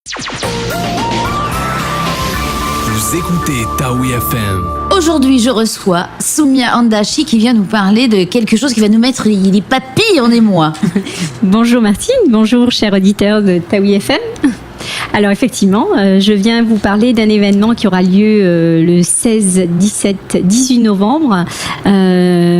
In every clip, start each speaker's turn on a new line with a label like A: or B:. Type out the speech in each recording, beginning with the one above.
A: Vous écoutez Taoui FM.
B: Aujourd'hui, je reçois Soumia Andachi qui vient nous parler de quelque chose qui va nous mettre les papilles en émoi.
C: Bonjour Martine, bonjour chers auditeurs de Taoui FM. Alors effectivement, je viens vous parler d'un événement qui aura lieu le 16, 17, 18 novembre.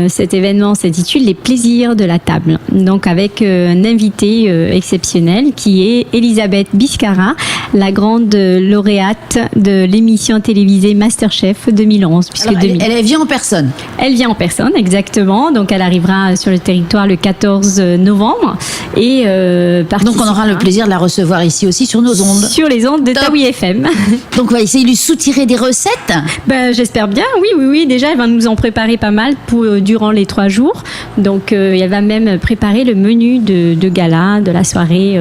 C: Cet événement s'intitule Les plaisirs de la table. Donc avec un invité exceptionnel qui est Elisabeth Biscara, la grande lauréate de l'émission télévisée Masterchef 2011.
B: Alors, elle vient en personne.
C: Elle vient en personne, exactement. Donc elle arrivera sur le territoire le 14 novembre. Et
B: donc on aura le plaisir de la recevoir ici aussi sur nos ondes.
C: Sur les ondes de Taoui FM.
B: Donc on va essayer de lui soutirer des recettes.
C: J'espère bien, oui. Déjà, elle va nous en préparer pas mal durant les 3 jours. Donc elle va même préparer le menu de gala de la soirée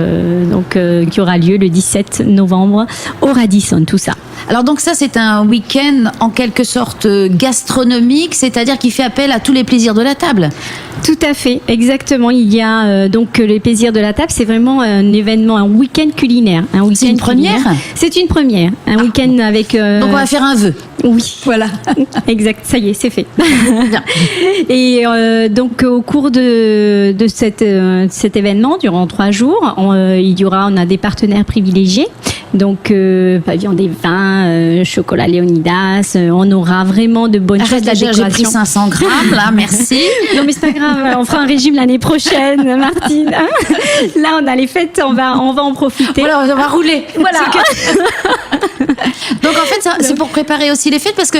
C: qui aura lieu le 17 novembre au Radisson, tout ça.
B: Alors donc ça, c'est un week-end en quelque sorte gastronomique, c'est-à-dire qui fait appel à tous les plaisirs de la table.
C: Tout à fait, exactement. Il y a donc les plaisirs de la table, c'est vraiment un événement, un week-end culinaire.
B: C'est une première ?
C: C'est une première. Un week-end avec...
B: Donc on va faire un vœu.
C: Oui, voilà. Exact, ça y est, c'est fait. Et donc au cours de cet événement, durant 3 jours, on a des partenaires privilégiés. Donc, pavillon des vins, chocolat Léonidas, on aura vraiment de bonnes choses.
B: Déjà, j'ai pris 500 grammes, là, merci.
C: Non, mais c'est pas grave, on fera un régime l'année prochaine, Martine. Là, on a les fêtes, on va en profiter.
B: Voilà, on va rouler. Voilà. Donc, en fait, c'est pour préparer aussi les fêtes, parce que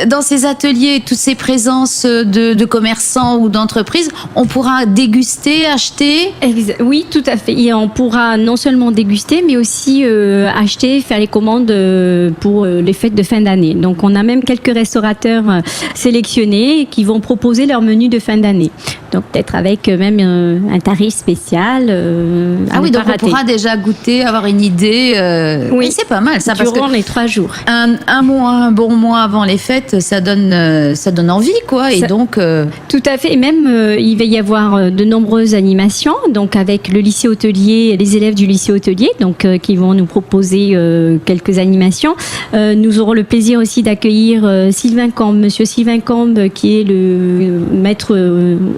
B: dans ces ateliers, toutes ces présences de commerçants ou d'entreprises, on pourra déguster, acheter.
C: Oui, tout à fait. Et on pourra non seulement déguster, mais aussi acheter, faire les commandes pour les fêtes de fin d'année. Donc on a même quelques restaurateurs sélectionnés qui vont proposer leur menu de fin d'année. Donc peut-être avec même un tarif spécial.
B: Oui, donc on pourra déjà goûter, avoir une idée.
C: Oui,
B: c'est pas mal ça.
C: Durant les 3 jours.
B: Un bon mois avant les fêtes, ça donne envie, quoi. Et donc
C: tout à fait. Et même il va y avoir de nombreuses animations. Donc avec le lycée hôtelier, les élèves du lycée hôtelier, donc qui vont nous proposer quelques animations. Nous aurons le plaisir aussi d'accueillir Monsieur Sylvain Combe, qui est le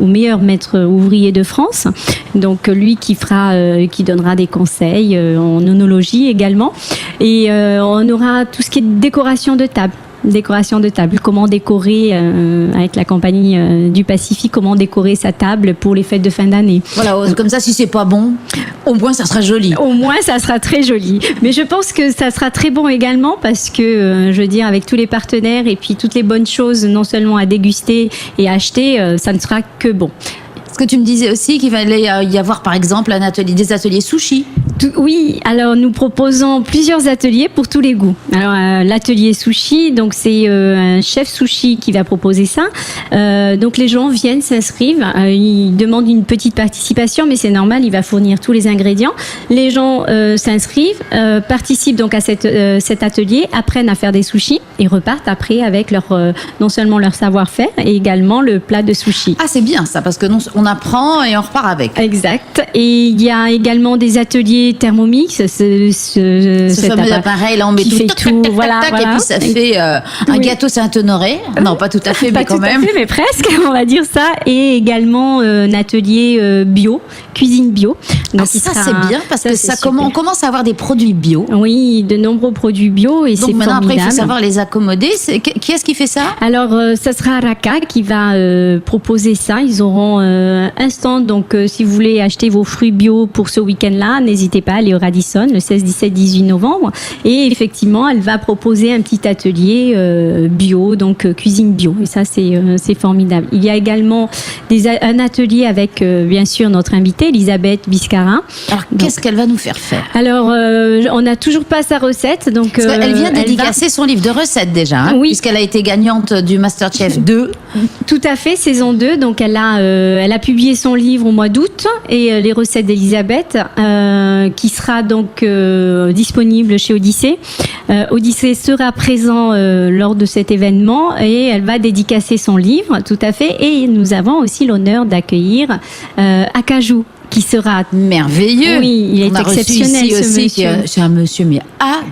C: meilleur maître ouvrier de France. Donc lui qui donnera des conseils en oenologie également. Et on aura tout ce qui est décoration de table. Comment décorer avec la compagnie du Pacifique, comment décorer sa table pour les fêtes de fin d'année.
B: Voilà, comme ça, si c'est pas bon, au moins ça sera joli.
C: Au moins ça sera très joli. Mais je pense que ça sera très bon également parce que, je veux dire, avec tous les partenaires et puis toutes les bonnes choses, non seulement à déguster et à acheter, ça ne sera que bon.
B: Est-ce que tu me disais aussi qu'il va y avoir par exemple des ateliers sushi?
C: Oui, alors nous proposons plusieurs ateliers pour tous les goûts. Alors l'atelier sushi, donc c'est un chef sushi qui va proposer ça. Donc les gens viennent, s'inscrivent, ils demandent une petite participation, mais c'est normal, il va fournir tous les ingrédients. Les gens s'inscrivent, participent donc à cet atelier, apprennent à faire des sushis et repartent après avec non seulement leur savoir-faire, et également le plat de sushi.
B: Ah, c'est bien ça, parce que on apprend et on repart avec.
C: Exact. Et il y a également des ateliers Thermomix,
B: ce fameux appareil, là on met tout,
C: voilà.
B: Et puis ça fait un gâteau Saint-Honoré. Non, pas tout à fait, mais quand même.
C: Pas tout à fait, mais presque, on va dire ça. Et également un atelier bio, cuisine bio.
B: Donc ça c'est bien, parce que on commence à avoir des produits bio.
C: Oui, de nombreux produits bio, et c'est formidable.
B: Donc maintenant, après, il faut savoir les accommoder. Qui est-ce qui fait ça?
C: Alors, ça sera Raka qui va proposer ça. Ils auront un stand, donc si vous voulez acheter vos fruits bio pour ce week-end-là, n'hésitez pas à aller au Radisson le 16, 17, 18 novembre. Et effectivement, elle va proposer un petit atelier bio, donc cuisine bio. Et ça, c'est formidable. Il y a également un atelier avec, bien sûr, notre invitée, Elisabeth Biscara.
B: Alors, qu'est-ce qu'elle va nous faire?
C: Alors, on n'a toujours pas sa recette. Donc,
B: elle vient dédicacer son livre de recettes déjà,
C: oui,
B: puisqu'elle a été gagnante du Masterchef 2.
C: Tout à fait, saison 2. Donc, elle a publié son livre au mois d'août, et les recettes d'Elisabeth, qui sera donc disponible chez Odyssée. Odyssée sera présent lors de cet événement, et elle va dédicacer son livre, tout à fait. Et nous avons aussi l'honneur d'accueillir Acajou, qui sera
B: merveilleux.
C: Oui, il est
B: On a reçu
C: exceptionnel,
B: ici
C: ce
B: aussi,
C: monsieur.
B: c'est un monsieur mais adorable.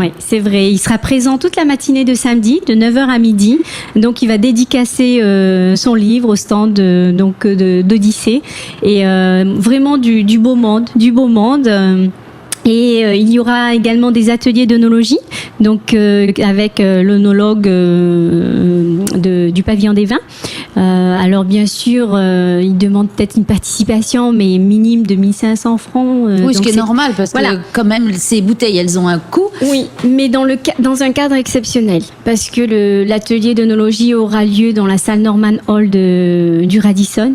C: Oui, c'est vrai. Il sera présent toute la matinée de samedi, de 9h à midi. Donc, il va dédicacer son livre au stand d'Odyssée. Et vraiment du beau monde, Et il y aura également des ateliers d'œnologie, donc avec l'œnologue du pavillon des vins. Alors bien sûr, il demande peut-être une participation, mais minime de 1500 francs.
B: Oui, ce qui est normal, parce que quand même, ces bouteilles, elles ont un coût.
C: Oui, mais dans un cadre exceptionnel, parce que l'atelier d'œnologie aura lieu dans la salle Norman Hall du Radisson.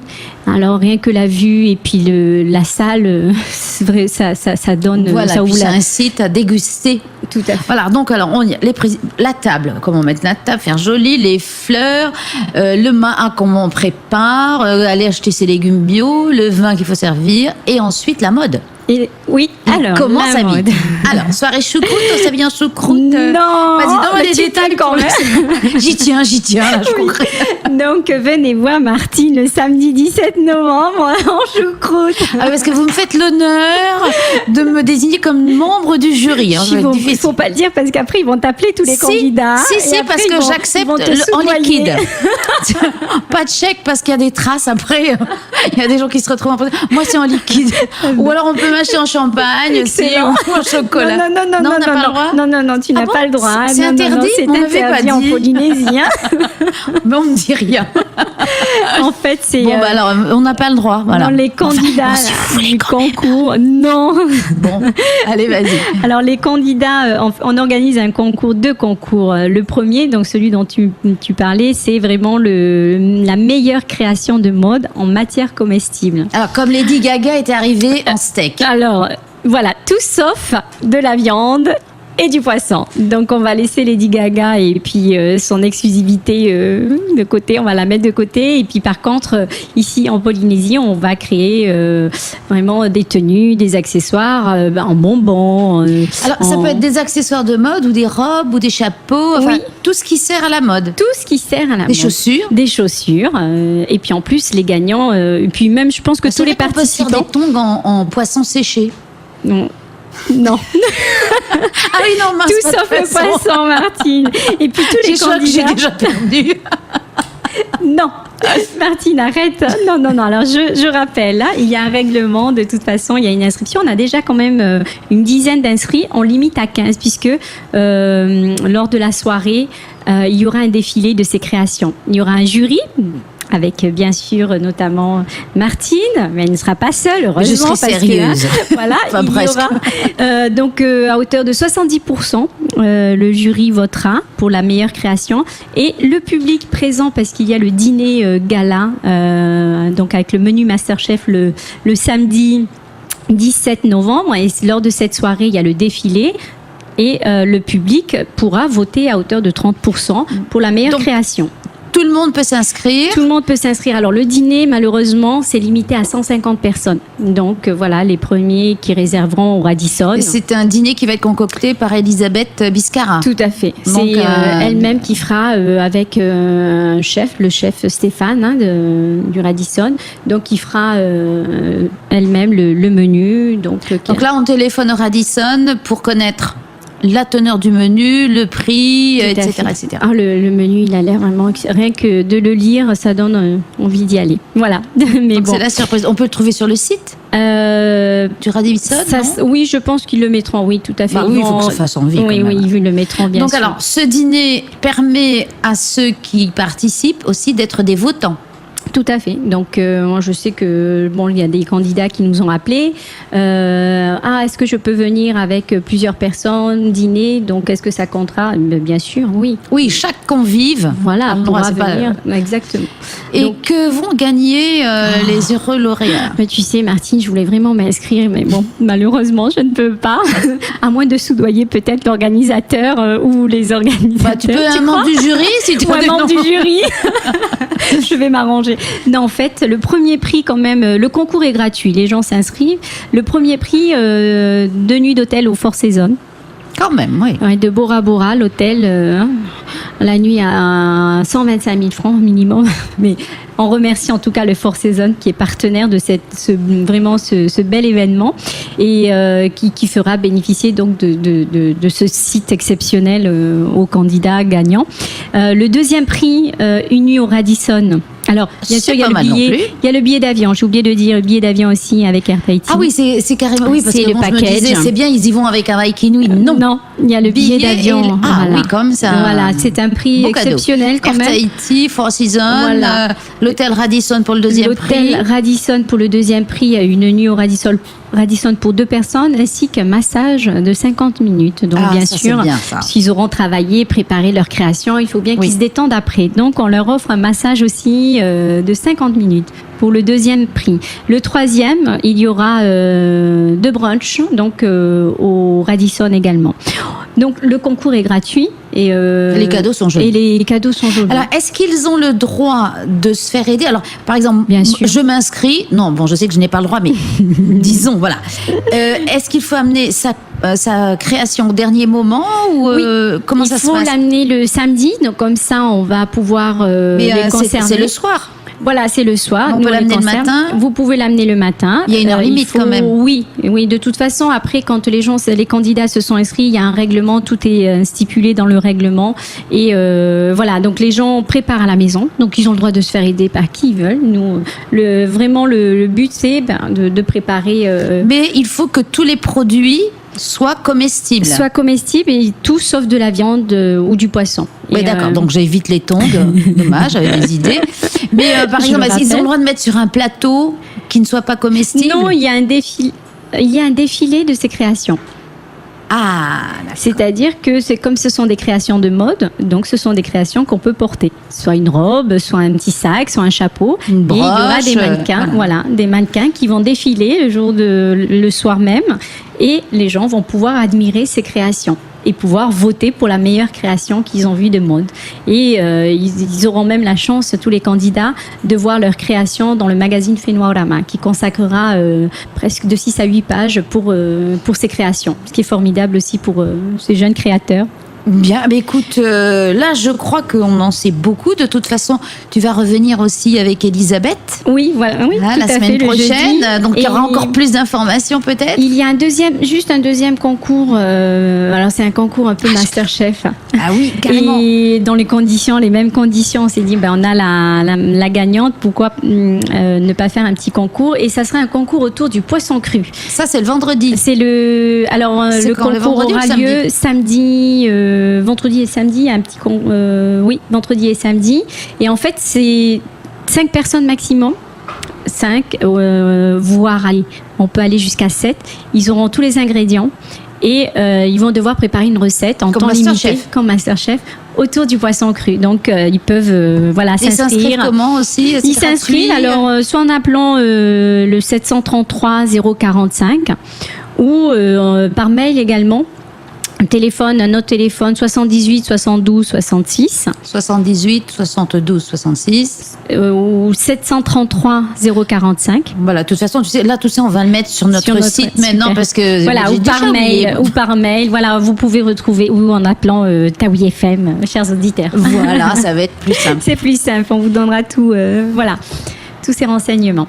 C: Alors rien que la vue et puis la salle, c'est vrai, ça donne.
B: Voilà,
C: ça
B: puis ça incite à déguster.
C: Tout à fait.
B: Voilà, donc alors la table, comment mettre la table, faire joli, les fleurs, comment on prépare, aller acheter ses légumes bio, le vin qu'il faut servir, et ensuite la mode.
C: Oui, alors.
B: Comment s'habille? Alors, soirée choucroute, on s'habille en choucroute.
C: Non!
B: Vas-y, donne-moi les détails quand même. J'y tiens, là, je comprends.
C: Donc, venez voir Martine le samedi 17 novembre en choucroute.
B: Ah, parce que vous me faites l'honneur de me désigner comme membre du jury. Hein,
C: il ne faut pas le dire parce qu'après, ils vont t'appeler tous les candidats.
B: Si, parce que j'accepte en liquide. Pas de chèque parce qu'il y a des traces après. Il y a des gens qui se retrouvent en prison. Moi, c'est en liquide. Ou alors, on peut m'acheter en champagne, ou en chocolat.
C: Non, on n'a pas le droit. Non, tu n'as pas le droit.
B: C'est interdit.
C: C'est interdit en Polynésie.
B: Mais on me dit rien.
C: En fait, c'est.
B: Bon, alors, on n'a pas le droit. Voilà.
C: Non, les candidats du concours. Non.
B: Bon, allez, vas-y.
C: Alors, les candidats, on organise deux concours. Le premier, donc celui dont tu parlais, c'est vraiment la meilleure création de mode en matière comestible.
B: Alors, comme Lady Gaga était arrivée en steak.
C: Alors, voilà, tout sauf de la viande et du poisson. Donc, on va laisser Lady Gaga et puis son exclusivité de côté. On va la mettre de côté. Et puis, par contre, ici en Polynésie, on va créer vraiment des tenues, des accessoires en bonbons.
B: Alors, ça peut être des accessoires de mode ou des robes ou des chapeaux. Enfin, oui. Tout ce qui sert à la mode.
C: Tout ce qui sert à la mode.
B: Des chaussures.
C: Des chaussures. Et puis, en plus, les gagnants. Et puis, même, je pense que tous les participants.
B: On peut faire des tongs en poisson séché.
C: Non.
B: Ah oui, non, mince,
C: tout sauf le poisson, Martine. Et puis tous les candidats.
B: J'ai déjà perdu.
C: Non, Martine, arrête. Non. Alors, je rappelle, là, il y a un règlement. De toute façon, il y a une inscription. On a déjà quand même une dizaine d'inscrits. On limite à 15 puisque lors de la soirée, il y aura un défilé de ces créations. Il y aura un jury avec bien sûr notamment Martine, mais elle ne sera pas seule, heureusement.
B: Je serai sérieuse.
C: Voilà,
B: enfin,
C: il y aura donc à hauteur de 70%, le jury votera pour la meilleure création et le public présent, parce qu'il y a le dîner gala, donc avec le menu Masterchef le samedi 17 novembre, et lors de cette soirée, il y a le défilé. Et le public pourra voter à hauteur de 30% pour la meilleure création.
B: Tout le monde peut s'inscrire.
C: Tout le monde peut s'inscrire. Alors, le dîner, malheureusement, c'est limité à 150 personnes. Donc, voilà, les premiers qui réserveront au Radisson.
B: Et c'est un dîner qui va être concocté par Elisabeth Biscara.
C: Tout à fait. C'est elle-même qui fera avec le chef Stéphane du Radisson. Donc, qui fera elle-même le menu. Donc
B: là, on téléphone au Radisson pour connaître la teneur du menu, le prix, etc.
C: Ah, le menu, il a l'air vraiment... Rien que de le lire, ça donne envie d'y aller. Voilà. Mais
B: donc
C: bon.
B: C'est la surprise. On peut le trouver sur le site du Radisson,
C: oui, je pense qu'ils le mettront, oui, tout à fait.
B: Oui, il faut que ça fasse envie.
C: Oui, ils le mettront, bien sûr.
B: Donc alors, ce dîner permet à ceux qui participent aussi d'être des votants.
C: Tout à fait. Donc, moi, je sais que il y a des candidats qui nous ont appelés. Est-ce que je peux venir avec plusieurs personnes dîner? Donc, est-ce que ça comptera? Bien sûr, oui.
B: Oui, chaque convive.
C: Voilà, pourra venir. Exactement.
B: Et donc, que vont gagner les heureux lauréats?
C: Mais tu sais, Martine, je voulais vraiment m'inscrire, mais bon, malheureusement, je ne peux pas. À moins de soudoyer peut-être l'organisateur ou les organisateurs.
B: Tu peux un membre du jury si tu veux.
C: Un membre du jury. Je vais m'arranger. Non, en fait, le premier prix, quand même, le concours est gratuit. Les gens s'inscrivent. Le premier prix, 2 nuits d'hôtel au Four Seasons.
B: Quand même, oui.
C: Ouais, de Bora Bora, l'hôtel, la nuit à 125 000 francs minimum. Mais on remercie en tout cas le Four Seasons qui est partenaire de ce bel événement et qui fera bénéficier donc de ce site exceptionnel aux candidats gagnants. Le deuxième prix, une nuit au Radisson. Alors, bien sûr, il y a le billet d'avion. J'ai oublié de dire le billet d'avion aussi avec Air Tahiti.
B: Ah oui, c'est carrément. Oui, parce
C: c'est
B: que
C: le package.
B: C'est bien, ils y vont avec un Viking.
C: Non, il y a le billet d'avion.
B: Oui, comme ça.
C: Voilà, c'est un prix exceptionnel quand même.
B: Air Tahiti, Four Seasons, l'hôtel Radisson pour le deuxième prix.
C: L'hôtel Radisson pour le deuxième prix, une nuit au Radisson pour 2 personnes, ainsi qu'un massage de 50 minutes. Donc, bien sûr, s'ils auront travaillé, préparé leur création, il faut bien qu'ils se détendent après. Donc, on leur offre un massage aussi de 50 minutes pour le deuxième prix. Le troisième, il y aura 2 brunchs, donc au Radisson également. Donc, le concours est gratuit. Et
B: les cadeaux sont jolis.
C: Et les cadeaux sont jolis.
B: Alors, est-ce qu'ils ont le droit de se faire aider? Alors, par exemple,
C: bien sûr.
B: Je m'inscris. Non, bon, je sais que je n'ai pas le droit, mais disons, voilà. Est-ce qu'il faut amener sa création au dernier moment ou comment ça se passe?
C: Il faut l'amener le samedi, donc comme ça, on va pouvoir les conserver.
B: C'est le soir.
C: Voilà, c'est le soir.
B: On peut l'amener le matin.
C: Vous pouvez l'amener le matin.
B: Il y a une heure limite quand même.
C: Oui. De toute façon, après, quand les candidats se sont inscrits, il y a un règlement, tout est stipulé dans le règlement. Et voilà, donc les gens préparent à la maison. Donc ils ont le droit de se faire aider par qui ils veulent. Nous, vraiment, le but, c'est de préparer.
B: Mais il faut que tous les produits soient comestibles.
C: Et tout sauf de la viande ou du poisson.
B: Oui, d'accord. Donc j'évite les tongs. Dommage, j'avais des idées. Mais par exemple, ils ont le droit de mettre sur un plateau qui ne soit pas comestible?
C: Non, il y a un défilé de ces créations.
B: Ah, d'accord.
C: C'est-à-dire que c'est comme ce sont des créations de mode, donc ce sont des créations qu'on peut porter. Soit une robe, soit un petit sac, soit un chapeau.
B: Une broche,
C: et il y aura des mannequins, des mannequins qui vont défiler le soir même et les gens vont pouvoir admirer ces créations et pouvoir voter pour la meilleure création qu'ils ont vue de mode. Et ils auront même la chance, tous les candidats, de voir leur création dans le magazine Fenoirama, qui consacrera presque de 6 à 8 pages pour ces créations. Ce qui est formidable aussi pour ces jeunes créateurs.
B: Bien, mais écoute, là, je crois qu'on en sait beaucoup. De toute façon, tu vas revenir aussi avec Elisabeth.
C: Oui, voilà. Oui,
B: la semaine prochaine. Donc, il y aura encore plus d'informations, peut-être.
C: Il y a un deuxième concours. Alors, c'est un concours un peu Masterchef.
B: Ah oui, carrément.
C: Et dans les mêmes conditions, on s'est dit, on a la gagnante. Pourquoi ne pas faire un petit concours? Et ça sera un concours autour du poisson cru.
B: Ça, c'est le vendredi.
C: Le concours aura lieu samedi. Vendredi et samedi, il y a un petit vendredi et samedi. Et en fait, c'est 5 personnes maximum. 5, voire on peut aller jusqu'à 7. Ils auront tous les ingrédients et ils vont devoir préparer une recette en temps limité, comme Masterchef, autour du poisson cru. Donc, ils peuvent s'inscrire.
B: Comment aussi?
C: Ils s'inscrivent soit en appelant le 733 045 ou par mail également. Notre téléphone 78 72 66
B: 78 72 66
C: ou 733 045.
B: Voilà, de toute façon, tu sais, là tout ça on va le mettre sur notre site maintenant parce que
C: voilà, ou par mail, voilà, vous pouvez retrouver ou en appelant Taoui FM, chers auditeurs.
B: Voilà, ça va être plus simple.
C: C'est plus simple, on vous donnera tous ces renseignements.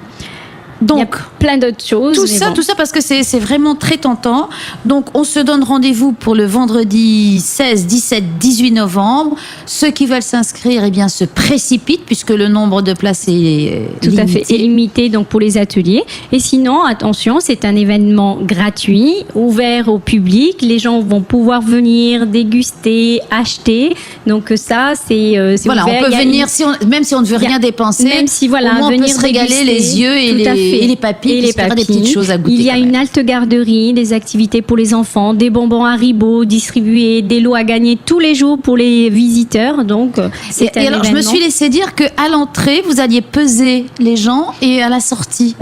B: Donc,
C: il y a plein d'autres choses.
B: Tout ça parce que c'est vraiment très tentant. Donc, on se donne rendez-vous pour le vendredi 16, 17, 18 novembre. Ceux qui veulent s'inscrire, se précipitent puisque le nombre de places est
C: tout limité. À fait, est limité donc pour les ateliers. Et sinon, attention, c'est un événement gratuit, ouvert au public. Les gens vont pouvoir venir déguster, acheter. Donc ça, c'est
B: voilà,
C: ouvert.
B: On peut venir même si on ne veut rien dépenser.
C: Même si
B: au moins, on peut se régaler les yeux et les papilles. Des petites choses à goûter.
C: Il y a une halte garderie, des activités pour les enfants, des bonbons Haribo distribués, des lots à gagner tous les jours pour les visiteurs. Donc, c'est un événement.
B: Je me suis laissé dire qu'à l'entrée, vous alliez peser les gens et à la sortie.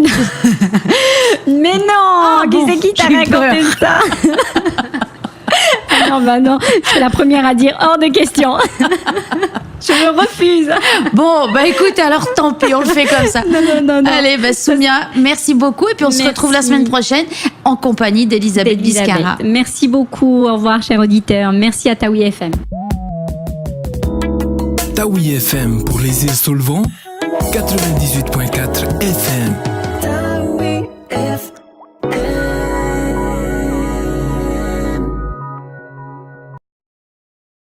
C: Mais non, qui t'a raconté ça? Non, je suis la première à dire hors de question. Je Je refuse.
B: Bon, bah écoute, alors tant pis, on le fait comme ça.
C: Non.
B: Allez, bah Soumia, merci beaucoup. Et puis on se retrouve la semaine prochaine en compagnie d'Elisabeth Biscara.
C: Merci beaucoup. Au revoir, chers auditeurs. Merci à Taoui FM.
A: Taoui FM pour les îles Solvant, 98.4 FM.